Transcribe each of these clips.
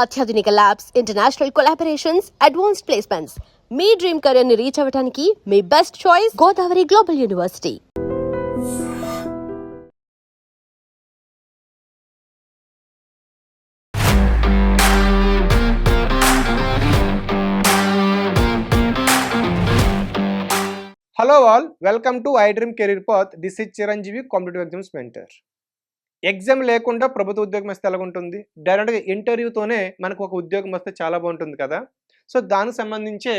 అత్యాధునిక labs, international collaborations, advanced placements. మీ dream career ని రీచ్ అవ్వడానికి మీ best choice Godavari global university. Hello all, welcome to iDream Career Path. This is Chiranjeevi, Competitive Exams Mentor. Exam లేకుండా ప్రభుత్వ ఉద్యోగం వస్తే ఎలా ఉంటుంది? డైరెక్ట్గా ఇంటర్వ్యూతోనే మనకు ఒక ఉద్యోగం వస్తే చాలా బాగుంటుంది కదా. సో దానికి సంబంధించే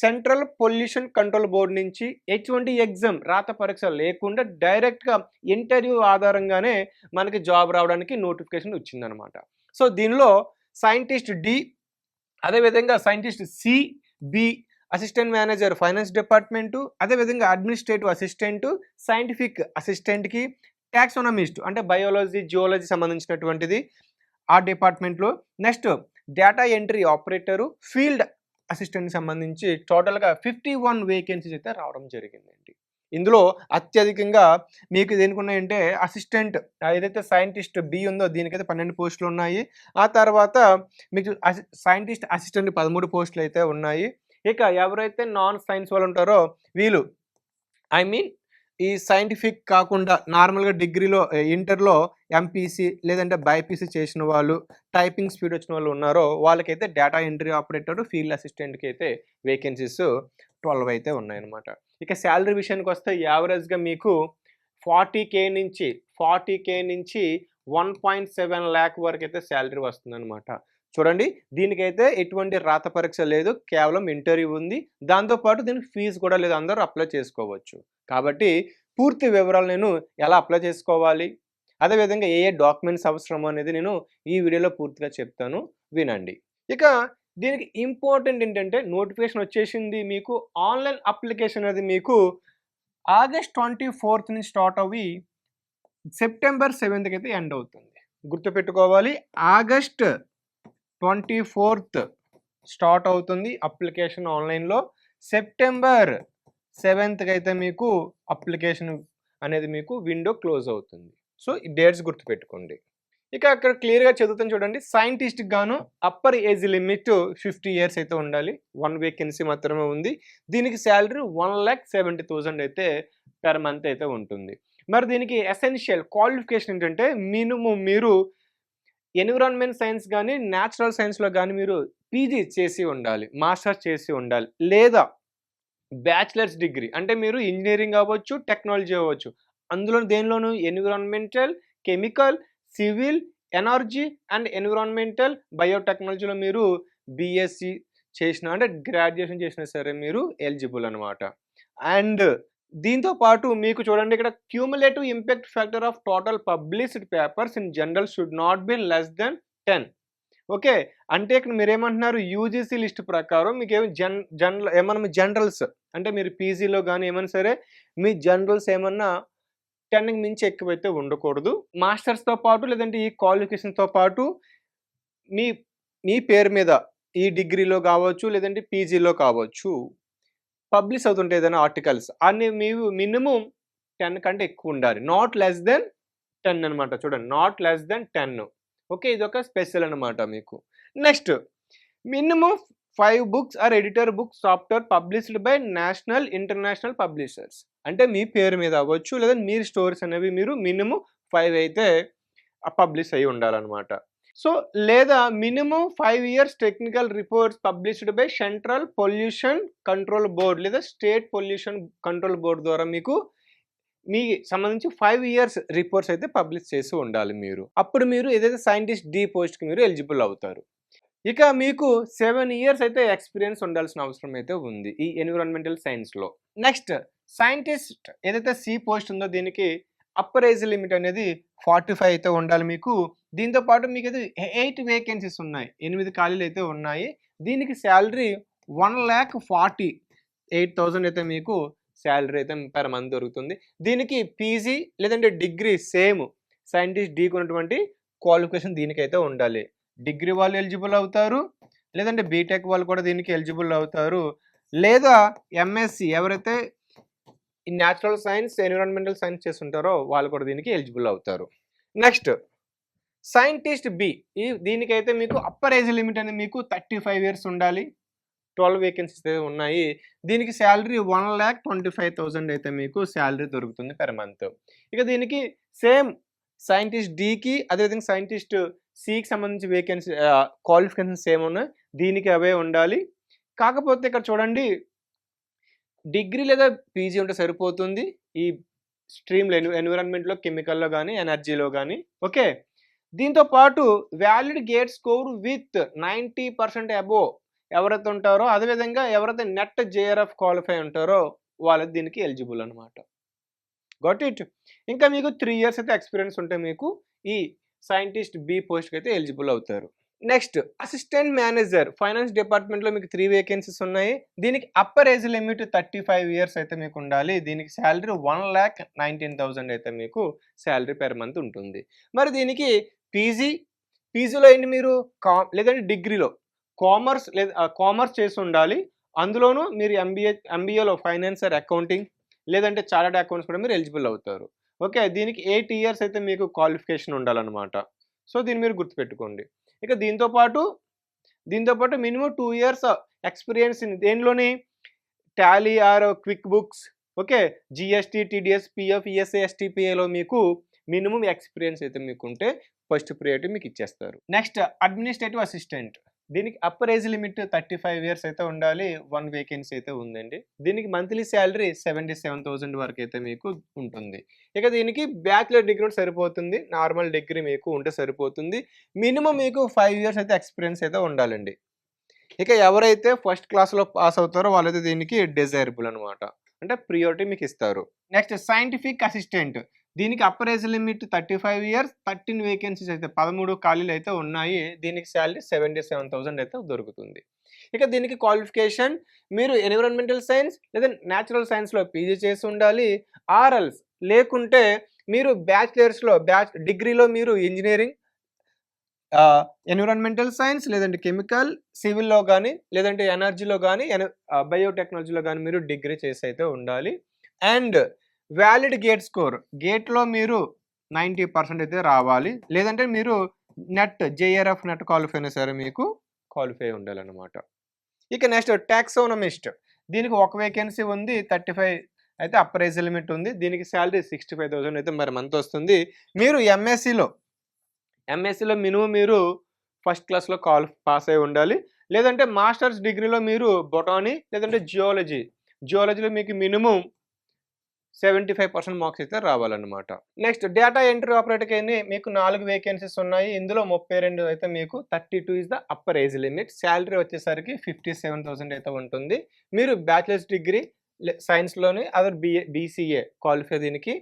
సెంట్రల్ పొల్యూషన్ కంట్రోల్ బోర్డు నుంచి ఎటువంటి ఎగ్జామ్ రాత పరీక్ష లేకుండా డైరెక్ట్గా ఇంటర్వ్యూ ఆధారంగానే మనకి జాబ్ రావడానికి నోటిఫికేషన్ వచ్చిందనమాట. సో దీనిలో సైంటిస్ట్ డి, అదేవిధంగా scientist C, B, assistant manager finance department, అదేవిధంగా అడ్మినిస్ట్రేటివ్ అసిస్టెంటు, సైంటిఫిక్ అసిస్టెంట్కి, టాక్సోనమిస్ట్ అంటే బయాలజీ, జియాలజీ సంబంధించినటువంటిది ఆ డిపార్ట్మెంట్లో. Next data entry operator, field అసిస్టెంట్కి సంబంధించి టోటల్గా 51 వేకెన్సీస్ అయితే రావడం జరిగిందండి. ఇందులో అత్యధికంగా మీకు దేనికి ఉన్నాయంటే అసిస్టెంట్ ఏదైతే సైంటిస్ట్ బి ఉందో దీనికైతే 12 పోస్టులు ఉన్నాయి. ఆ తర్వాత మీకు సైంటిస్ట్ అసిస్టెంట్ 13 పోస్టులు అయితే ఉన్నాయి. ఇక ఎవరైతే నాన్ సైన్స్ వాళ్ళు ఉంటారో వీళ్ళు ఈ సైంటిఫిక్ కాకుండా నార్మల్గా డిగ్రీలో ఇంటర్లో ఎంపీసీ లేదంటే బైపీసీ చేసిన వాళ్ళు, టైపింగ్ స్పీడ్ వచ్చిన వాళ్ళు ఉన్నారో వాళ్ళకైతే డేటా ఎంట్రీ ఆపరేటర్, ఫీల్డ్ అసిస్టెంట్కి అయితే వేకెన్సీస్ 12 అయితే ఉన్నాయన్నమాట. ఇక శాలరీ విషయానికి వస్తే యావరేజ్గా మీకు 40K నుంచి 1.7 lakh వరకు అయితే శాలరీ వస్తుందన్నమాట. చూడండి, దీనికైతే ఎటువంటి రాత పరీక్ష లేదు, కేవలం ఇంటర్వ్యూ ఉంది. దాంతోపాటు దీనికి ఫీజు కూడా లేదు, అందరూ అప్లై చేసుకోవచ్చు. కాబట్టి పూర్తి వివరాలు నేను ఎలా అప్లై చేసుకోవాలి, అదేవిధంగా ఏ డాక్యుమెంట్స్ అవసరం అనేది నేను ఈ వీడియోలో పూర్తిగా చెప్తాను, వినండి. ఇక దీనికి ఇంపార్టెంట్ ఏంటంటే నోటిఫికేషన్ వచ్చేసింది. మీకు ఆన్లైన్ అప్లికేషన్ అనేది మీకు August 24th నుంచి స్టార్ట్ అవ్వి September 7th అయితే ఎండ్ అవుతుంది. గుర్తుపెట్టుకోవాలి, August 24th స్టార్ట్ అవుతుంది అప్లికేషన్ ఆన్లైన్లో. September 7th అయితే మీకు అప్లికేషన్ అనేది మీకు విండో క్లోజ్ అవుతుంది. సో ఈ డేట్స్ గుర్తుపెట్టుకోండి. ఇక అక్కడ క్లియర్గా చదువుతాను చూడండి. సైంటిస్ట్కి గాను అప్పర్ ఏజ్ లిమిట్ 50 years అయితే ఉండాలి. 1 వేకెన్సీ మాత్రమే ఉంది. దీనికి శాలరీ 1,70,000 అయితే పెర్ మంత్ అయితే ఉంటుంది. మరి దీనికి ఎసెన్షియల్ క్వాలిఫికేషన్ ఏంటంటే మినిమం మీరు ఎన్విరాన్మెంట్ సైన్స్ కానీ న్యాచురల్ సైన్స్లో కానీ మీరు పీజీ చేసి ఉండాలి, మాస్టర్స్ చేసి ఉండాలి, లేదా బ్యాచిలర్స్ డిగ్రీ అంటే మీరు ఇంజనీరింగ్ అవ్వచ్చు, టెక్నాలజీ అవ్వచ్చు, అందులో దేనిలోనూ environmental, chemical, civil, energy and environmental, బయోటెక్నాలజీలో మీరు బీఎస్సీ చేసిన అంటే గ్రాడ్యుయేషన్ చేసినా సరే మీరు ఎలిజిబుల్ అనమాట. అండ్ దీంతో పాటు మీకు చూడండి ఇక్కడ cumulative impact factor of total published papers in general should not be less than 10. Okay, అంటే ఇక్కడ మీరు ఏమంటున్నారు, యూజీసీ లిస్ట్ ప్రకారం మీకు ఏమి ఏమన్నా జనరల్స్ అంటే మీరు పీజీలో కానీ ఏమైనా సరే మీ జనరల్స్ ఏమన్నా 10కి మించి ఎక్కువైతే ఉండకూడదు. మాస్టర్స్తో పాటు లేదంటే ఈ క్వాలిఫికేషన్తో పాటు మీ పేరు మీద ఈ డిగ్రీలో కావచ్చు లేదంటే పీజీలో కావచ్చు పబ్లిష్ అవుతుంటే ఏదైనా ఆర్టికల్స్ అన్ని మీరు మినిమం 10 కంటే ఎక్కువ ఉండాలి. నాట్ లెస్ దెన్ 10 అనమాట. చూడండి, నాట్ లెస్ దెన్ 10. ఓకే, ఇది ఒక స్పెషల్ అనమాట మీకు. Next minimum 5 books or editor books software published by national international publishers. అంటే మీ పేరు మీద అవ్వచ్చు లేదా మీరు స్టోరీస్ అనేవి మీరు మినిమం 5 అయితే పబ్లిష్ అయ్యి ఉండాలన్నమాట. సో లేదా minimum 5 years technical reports published by central pollution control board లేదా స్టేట్ పొల్యూషన్ కంట్రోల్ బోర్డ్ ద్వారా మీకు మీ సంబంధించి 5 years రిపోర్ట్స్ అయితే పబ్లిష్ చేసి ఉండాలి మీరు. అప్పుడు మీరు ఏదైతే సైంటిస్ట్ డి పోస్ట్కి మీరు ఎలిజిబుల్ అవుతారు. ఇక మీకు 7 years అయితే ఎక్స్పీరియన్స్ ఉండాల్సిన అవసరం అయితే ఉంది ఈ ఎన్విరాన్మెంటల్ సైన్స్లో. నెక్స్ట్ సైంటిస్ట్ ఏదైతే సి పోస్ట్ ఉందో దీనికి అప్పర్ ఏజ్ లిమిట్ అనేది 45 అయితే ఉండాలి మీకు. దీంతో పాటు మీకు అయితే 8 వేకెన్సీస్ ఉన్నాయి, 8 ఖాళీలు అయితే ఉన్నాయి. దీనికి శాలరీ 1,48,000 అయితే మీకు శాలరీ అయితే పర్ మంత్ దొరుకుతుంది. దీనికి పీజీ లేదంటే డిగ్రీ సేమ్ సైంటిస్ట్ డీకి ఉన్నటువంటి క్వాలిఫికేషన్ దీనికైతే ఉండాలి. డిగ్రీ వాళ్ళు ఎలిజిబుల్ అవుతారు, లేదంటే బీటెక్ వాళ్ళు కూడా దీనికి ఎలిజిబుల్ అవుతారు, లేదా ఎంఎస్సి ఎవరైతే ఈ న్యాచురల్ సైన్స్ ఎన్విరాన్మెంటల్ సైన్స్ చేస్తుంటారో వాళ్ళు కూడా దీనికి ఎలిజిబుల్ అవుతారు. నెక్స్ట్ సైంటిస్ట్ బి దీనికైతే మీకు అప్పర్ ఏజ్ లిమిట్ అనేది మీకు 35 ఇయర్స్ ఉండాలి. 12 వేకెన్సీస్ అయితే ఉన్నాయి. దీనికి సాలరీ 1,25,000 అయితే మీకు సాలరీ దొరుకుతుంది పెర్ మంత్. ఇక దీనికి సేమ్ సైంటిస్ట్ డికి అదేవిధంగా సైంటిస్ట్ సికి సంబంధించి వేకెన్సీ క్వాలిఫికేషన్స్ సేమ్ ఉన్నాయి. దీనికి అవే ఉండాలి. కాకపోతే ఇక్కడ చూడండి, డిగ్రీ లేదా పీజీ ఉంటే సరిపోతుంది ఈ స్ట్రీమ్‌లో ఎన్విరాన్మెంట్‌లో, కెమికల్‌లో గానీ, ఎనర్జీలో గానీ. ఓకే. దీంతో పాటు valid gate score with 90% above ఎవరైతే ఉంటారో, అదేవిధంగా ఎవరైతే నెట్ జేఆర్ఎఫ్ క్వాలిఫై ఉంటారో వాళ్ళు దీనికి ఎలిజిబుల్ అనమాట. Got it. ఇంకా మీకు 3 ఇయర్స్ అయితే ఎక్స్‌పీరియన్స్ ఉంటే మీకు ఈ సైంటిస్ట్ బి పోస్ట్‌కి అయితే ఎలిజిబుల్ అవుతారు. నెక్స్ట్ అసిస్టెంట్ మేనేజర్ ఫైనాన్స్ డిపార్ట్మెంట్‌లో మీకు 3 వేకెన్సీస్ ఉన్నాయి. దీనికి అప్పర్ ఏజ్ లిమిట్ 35 ఇయర్స్ అయితే మీకు ఉండాలి. దీనికి సాలరీ 1,19,000 అయితే మీకు సాలరీ పెర్ మంత్ ఉంటుంది. మరి దీనికి పీజీలో ఏంటి మీరు లేదంటే డిగ్రీలో కామర్స్ చేసి ఉండాలి. అందులోనూ మీరు ఎంబీఏలో ఫైనాన్స్ ఆర్ అకౌంటింగ్ లేదంటే చార్టర్డ్ అకౌంట్స్ కూడా మీరు ఎలిజిబుల్ అవుతారు. ఓకే. దీనికి 8 ఇయర్స్ అయితే మీకు క్వాలిఫికేషన్ ఉండాలన్నమాట. సో దీన్ని మీరు గుర్తుపెట్టుకోండి. ఇక దీంతో పాటు మినిమమ్ 2 ఇయర్స్ ఎక్స్‌పీరియన్స్ దేనిలోని tally or QuickBooks, okay, GST, TDS, PF, ESI, ఎస్టీపీఏలో మీకు మినిమమ్ ఎక్స్‌పీరియన్స్ అయితే మీకుంటే ఫస్ట్ ప్రియారిటీ మీకు ఇచ్చేస్తారు. Next administrative assistant. దీనికి అప్పర్ ఏజ్ లిమిట్ 35 ఇయర్స్ అయితే ఉండాలి. 1 వేకెన్సీ అయితే ఉందండి. దీనికి మంత్లీ సాలరీ 77,000 వరకు అయితే మీకు ఉంటుంది. ఇక దీనికి బ్యాచిలర్ డిగ్రీ ఉంటే సరిపోతుంది. నార్మల్ డిగ్రీ మీకు ఉంటే సరిపోతుంది. మినిమమ్ మీకు 5 ఇయర్స్ అయితే ఎక్స్‌పీరియన్స్ అయితే ఉండాలండి. ఇక ఎవరైతే ఫస్ట్ క్లాస్‌లో పాస్ అవుతారో వాళ్ళైతే దీనికి డిజైరబుల్ అనమాట. అంటే ప్రియారిటీ మీకు ఇస్తారు. Next scientific assistant. దీనికి upper age limit 35 years, 13 vacancies అయితే 13 ఖాళీలు అయితే ఉన్నాయి. దీనికి సాలరీ 77,000 అయితే దొరుకుతుంది. ఇక దీనికి క్వాలిఫికేషన్ మీరు ఎన్విరాన్మెంటల్ సైన్స్ లేదా న్యాచురల్ సైన్స్‌లో పీజీ చేసి ఉండాలి. ఆర్ఎల్స్ లేకుంటే మీరు డిగ్రీలో మీరు ఇంజినీరింగ్, ఎన్విరాన్మెంటల్ సైన్స్ లేదంటే కెమికల్, సివిల్‌లో గానీ లేదంటే ఎనర్జీలో గానీ బయోటెక్నాలజీలో గానీ మీరు డిగ్రీ చేసి అయితే ఉండాలి. అండ్ వాలిడ్ గేట్ స్కోర్, గేట్‌లో మీరు 90% అయితే రావాలి. లేదంటే మీరు జేఆర్ఎఫ్ నెట్ క్వాలిఫై అయినా సరే మీకు క్వాలిఫై ఉండాలన్నమాట. ఇక నెక్స్ట్ టాక్సోనమిస్ట్. దీనికి 1 వేకెన్సీ ఉంది. 35 అయితే అప్పర్ ఏజ్ లిమిట్ ఉంది. దీనికి సాలరీ 65,000 అయితే మరి మంత్ వస్తుంది. మీరు ఎంఎస్సీలో మినిమమ్ మీరు ఫస్ట్ క్లాస్‌లో పాస్ అయి ఉండాలి. లేదంటే మాస్టర్స్ డిగ్రీలో మీరు బొటానీ లేదంటే జియాలజీలో మీకు మినిమమ్ 75% మార్క్స్ అయితే రావాలన్నమాట. నెక్స్ట్ డేటా ఎంట్రీ ఆపరేటర్‌కి మీకు 4 వేకెన్సీస్ ఉన్నాయి. ఇందులో 32 అయితే మీకు 32 is the upper age limit. Salary వచ్చేసరికి 57,000 అయితే ఉంటుంది. మీరు బ్యాచిలర్స్ డిగ్రీ సైన్స్‌లోని అదర్ బీసీఏ క్వాలిఫై దీనికి.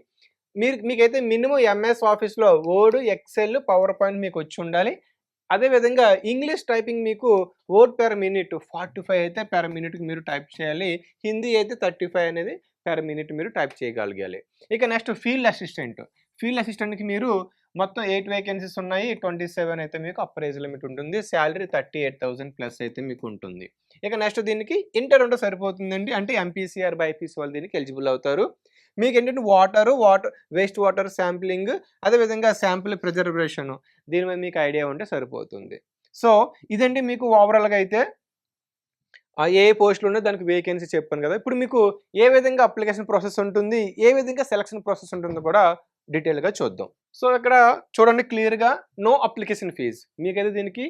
మీకైతే మినిమమ్ ఎంఎస్ ఆఫీస్‌లో వర్డ్, ఎక్సెల్, పవర్ పాయింట్ మీకు వచ్చి ఉండాలి. అదేవిధంగా ఇంగ్లీష్ టైపింగ్ మీకు వర్డ్ పెర్ మినిట్ 45 అయితే పెర్ మినిట్‌కి మీరు టైప్ చేయాలి. హిందీ అయితే 35 అనేది పెర్ మినిట్ మీరు టైప్ చేయగలగాలి. ఇక నెక్స్ట్ ఫీల్డ్ అసిస్టెంట్‌కి మీరు మొత్తం 8 వేకెన్సీస్ ఉన్నాయి. 27 అయితే మీకు అప్పర్ ఏజ్ లిమిట్ ఉంటుంది. సాలరీ 38,000 ప్లస్ అయితే మీకు ఉంటుంది. ఇక నెక్స్ట్ దీనికి ఇంటర్ ఉంటే సరిపోతుందండి. అంటే ఎంపీసీ ఆర్ బైపీసీ వాళ్ళు దీనికి ఎలిజిబుల్ అవుతారు. మీకేంటంటే వేస్ట్ వాటర్ శాంప్లింగ్, అదేవిధంగా శాంపుల్ ప్రిజర్వేషన్ దీని మీద మీకు ఐడియా ఉంటే సరిపోతుంది. సో ఇదండి మీకు ఓవరాల్‌గా అయితే ఏ పోస్టులు ఉన్నాయో దానికి వేకెన్సీ చెప్పాను కదా. ఇప్పుడు మీకు ఏ విధంగా అప్లికేషన్ ప్రాసెస్ ఉంటుంది, ఏ విధంగా సెలక్షన్ ప్రాసెస్ ఉంటుందో కూడా డీటెయిల్‌గా చూద్దాం. సో ఇక్కడ చూడండి క్లియర్‌గా నో అప్లికేషన్ ఫీజ్. మీకైతే దీనికి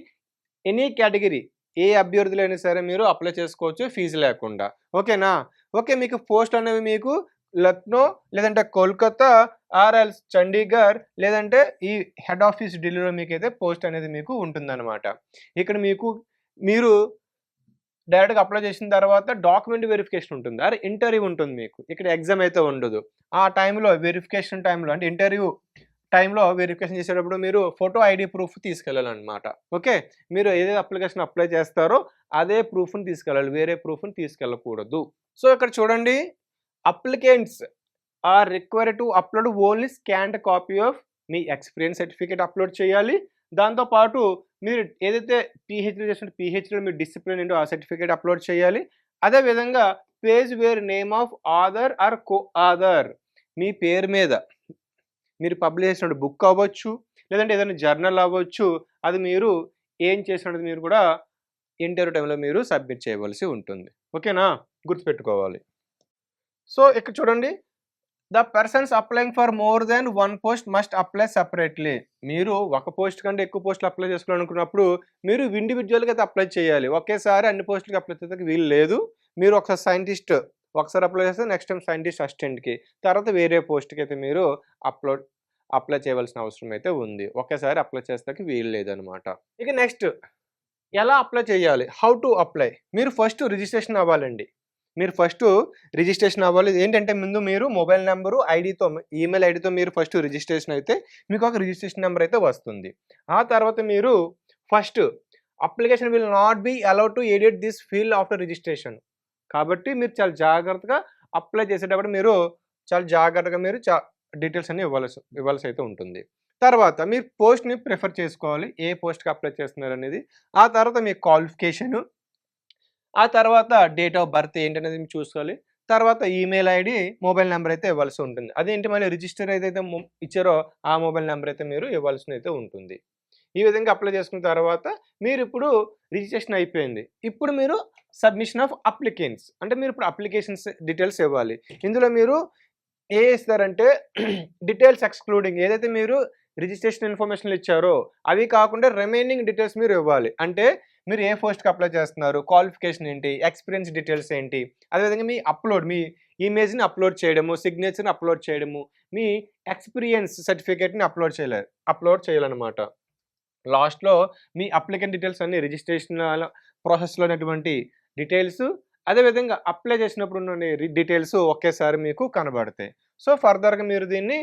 ఎనీ కేటగిరీ ఏ అభ్యర్థులైనా సరే మీరు అప్లై చేసుకోవచ్చు ఫీజు లేకుండా. ఓకేనా? ఓకే. మీకు పోస్ట్ అనేవి మీకు లక్నో లేదంటే కోల్కతా ఆర్ఎల్స్ చండీగఢ్ లేదంటే ఈ హెడ్ ఆఫీస్ ఢిల్లీలో మీకైతే పోస్ట్ అనేది మీకు ఉంటుందన్నమాట. ఇక్కడ మీరు డైరెక్ట్‌గా అప్లై చేసిన తర్వాత డాక్యుమెంట్ వెరిఫికేషన్ ఉంటుంది. ఇంటర్వ్యూ ఉంటుంది మీకు. ఇక్కడ ఎగ్జామ్ అయితే ఉండదు. ఆ టైంలో వెరిఫికేషన్ టైంలో అంటే ఇంటర్వ్యూ టైంలో వెరిఫికేషన్ చేసేటప్పుడు మీరు ఫోటో ఐడీ ప్రూఫ్ తీసుకెళ్ళాలన్నమాట. ఓకే. మీరు ఏదైతే అప్లికేషన్ అప్లై చేస్తారో అదే ప్రూఫ్‌ని తీసుకెళ్ళాలి. వేరే ప్రూఫ్‌ని తీసుకెళ్ళకూడదు. సో ఇక్కడ చూడండి applicants are required to upload only scanned copy of మీ ఎక్స్‌పీరియన్స్ సర్టిఫికేట్ అప్లోడ్ చేయాలి. దాంతో పాటు మీరు ఏదైతే పీహెచ్‌డీ చేసిన పీహెచ్‌డీలో మీ డిసిప్లిన్ ఏంటో ఆ సర్టిఫికేట్ అప్లోడ్ చేయాలి. అదే విధంగా page where name of author or coauthor మీ పేరు మీద మీరు పబ్లిష్ చేసిన బుక్ అవ్వచ్చు, లేదంటే ఏదైనా జర్నల్ అవ్వచ్చు. అది మీరు ఏం చేసినది మీరు కూడా ఇంటర్వ్యూ టైంలో మీరు సబ్మిట్ చేయవలసి ఉంటుంది. ఓకేనా? గుర్తుపెట్టుకోవాలి. సో, ఇక్కడ చూడండి. The persons applying for more than 1 post must apply separately. మీరు ఒక పోస్ట్ కంటే ఎక్కువ పోస్టులు అప్లై చేసుకోవాలనుకున్నప్పుడు మీరు ఇండివిడ్యువల్‌గా అయితే అప్లై చేయాలి. ఒకేసారి అన్ని పోస్టులకి అప్లై చేయడానికి వీలు లేదు. మీరు ఒకసారి సైంటిస్ట్ ఒకసారి అప్లై చేస్తే నెక్స్ట్ టైమ్ సైంటిస్ట్ అసిస్టెంట్‌కి, తర్వాత వేరే పోస్ట్‌కి అయితే మీరు అప్లై చేయవలసిన అవసరం అయితే ఉంది. ఒకేసారి అప్లై చేస్తానికి వీలు లేదనమాట. ఇక నెక్స్ట్ ఎలా అప్లై చేయాలి? How to apply? మీరు ఫస్ట్ రిజిస్ట్రేషన్ అవ్వాలండి. మీరు ఫస్ట్ రిజిస్ట్రేషన్ అవ్వాలి. ఏంటంటే ముందు మీరు మొబైల్ నంబరు, ఐడీతో ఈమెయిల్ ఐడీతో మీరు ఫస్ట్ రిజిస్ట్రేషన్ అయితే మీకు ఒక రిజిస్ట్రేషన్ నెంబర్ అయితే వస్తుంది. ఆ తర్వాత మీరు first application will not be allowed to edit this field after registration. కాబట్టి మీరు చాలా జాగ్రత్తగా అప్లై చేసేటప్పుడు మీరు చాలా జాగ్రత్తగా మీరు డీటెయిల్స్ అన్ని ఇవ్వాల్సి అయితే ఉంటుంది. తర్వాత మీరు పోస్ట్‌ని ప్రిఫర్ చేసుకోవాలి. ఏ పోస్ట్‌కి అప్లై చేస్తున్నారనేది. ఆ తర్వాత మీ క్వాలిఫికేషను, ఆ తర్వాత డేట్ ఆఫ్ బర్త్ ఏంటనేది మీరు చూసుకోవాలి. తర్వాత ఈమెయిల్ ఐడీ, మొబైల్ నెంబర్ అయితే ఇవ్వాల్సి ఉంటుంది. అదేంటి మళ్ళీ రిజిస్టర్ ఏదైతే ఇచ్చారో ఆ మొబైల్ నెంబర్ అయితే మీరు ఇవ్వాల్సినైతే ఉంటుంది. ఈ విధంగా అప్లై చేసుకున్న తర్వాత మీరు ఇప్పుడు రిజిస్ట్రేషన్ అయిపోయింది. ఇప్పుడు మీరు సబ్మిషన్ ఆఫ్ అప్లికెంట్స్ అంటే మీరు ఇప్పుడు అప్లికేషన్స్ డీటెయిల్స్ ఇవ్వాలి. ఇందులో మీరు ఇస్తారంటే డీటెయిల్స్ ఎక్స్‌క్లూడింగ్ ఏదైతే మీరు రిజిస్ట్రేషన్ ఇన్ఫర్మేషన్‌లు ఇచ్చారో అవి కాకుండా రిమైనింగ్ డీటెయిల్స్ మీరు ఇవ్వాలి. అంటే మీరు ఏ పోస్ట్‌కి అప్లై చేస్తున్నారు, క్వాలిఫికేషన్ ఏంటి, ఎక్స్‌పీరియన్స్ డీటెయిల్స్ ఏంటి, అదేవిధంగా మీ ఇమేజ్‌ని అప్లోడ్ చేయడము, సిగ్నేచర్‌ని అప్లోడ్ చేయడము, మీ ఎక్స్‌పీరియన్స్ సర్టిఫికేట్‌ని అప్లోడ్ చేయాలన్నమాట. లాస్ట్‌లో మీ అప్లికెంట్ డీటెయిల్స్ అన్ని రిజిస్ట్రేషన్ ప్రాసెస్‌లో ఉన్నటువంటి డీటెయిల్స్, అదేవిధంగా అప్లై చేసినప్పుడు ఉన్న డీటెయిల్స్ ఒకేసారి మీకు కనబడతాయి. సో, ఫర్దర్‌గా మీరు దీన్ని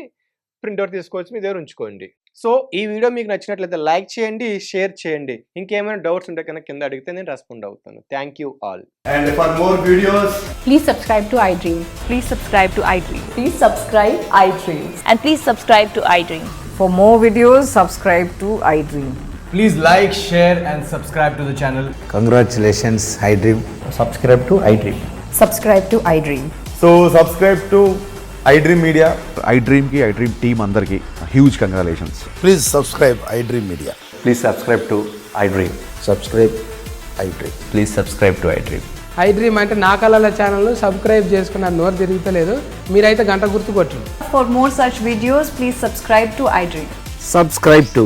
ప్రింట్‌ఔట్ తీసుకోవచ్చు, మీ దగ్గర ఉంచుకోండి. సో, ఈ వీడియో మీకు నచ్చినట్లయితే లైక్ చేయండి, షేర్ చేయండి. ఇంకేమైనా డౌట్స్ ఉంటే కనుక కింద అడిగితే నేను రెస్పాండ్ అవుతాను. Thank you all. And for more videos, Please subscribe to iDream. Please subscribe to iDream. Please subscribe iDream. And please subscribe to iDream. For more videos, subscribe to iDream. please like, share, and subscribe to the channel. Congratulations, iDream. subscribe to iDream. Subscribe to iDream. So subscribe to iDream Media. iDream team అందరికి huge congratulations. Please subscribe iDream Media. Please subscribe to iDream. Subscribe iDream. Please subscribe to iDream. iDream అంటే నా కళల channel subscribe చేసుకున్న నోరు తిరుగుతలేదు, మీరైతే గంట గుర్తు కొట్టండి. For more such videos, please subscribe to iDream. Subscribe to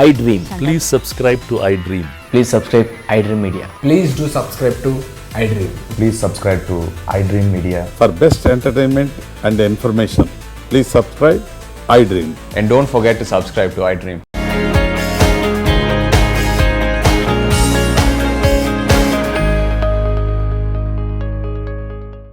iDream. Please subscribe to iDream. Please subscribe iDream Media. Please do subscribe to iDream. Please subscribe to iDream Media. For best entertainment and information, please subscribe iDream. And don't forget to subscribe to iDream.